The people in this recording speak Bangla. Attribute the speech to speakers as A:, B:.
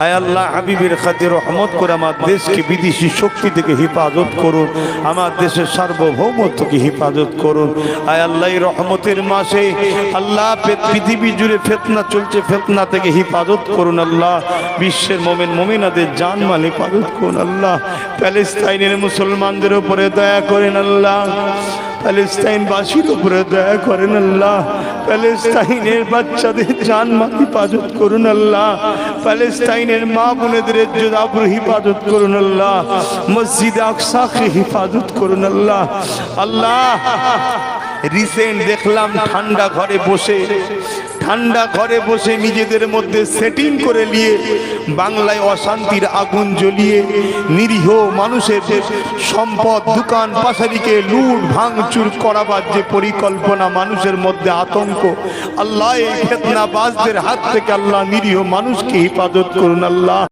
A: আয় আল্লাহ হাবিবের খাতির রহমত করে আমার দেশকে বিদেশি শক্তি থেকে হেফাজত করুন, আমার দেশের সার্বভৌমত্বকে হেফাজত করুন। আয় আল্লাহ এই রহমতের মাসে আল্লাহ পৃথিবী জুড়ে ফিতনা চলছে, ফিতনা থেকে হেফাজত করুন আল্লাহ। বিশ্বের মুমিন মুমিনাদের জানমাল হেফাজত করুন আল্লাহ। প্যালেস্তাইনের মুসলমানদের উপরে দয়া করেন আল্লাহ, প্যালেস্তাইনবাসীর উপরে দয়া করেন আল্লাহ। প্যালেস্তাইনের বাচ্চাদের জানমাল হেফাজত করুন আল্লাহ। প্যালেস্তাইনের মা বোনেদের ইজ্জত আবরু হেফাজত করুন আল্লাহ। মসজিদ আকসাকে হেফাজত করুন আল্লাহ। আল্লাহ রিসেন্ট দেখলাম ঠান্ডা ঘরে বসে নিজেদের মধ্যে সেটিং করে নিয়ে বাংলায় অশান্তির আগুন জ্বলিয়ে নিরীহ মানুষের সম্পদ দোকান পাশারিকে লুট ভাঙচুর করাবার যে পরিকল্পনা, মানুষের মধ্যে আতঙ্ক, আল্লাহ এই ফিতনাবাজদের হাত থেকে আল্লাহ নিরীহ মানুষকে হেফাজত করুন আল্লাহ।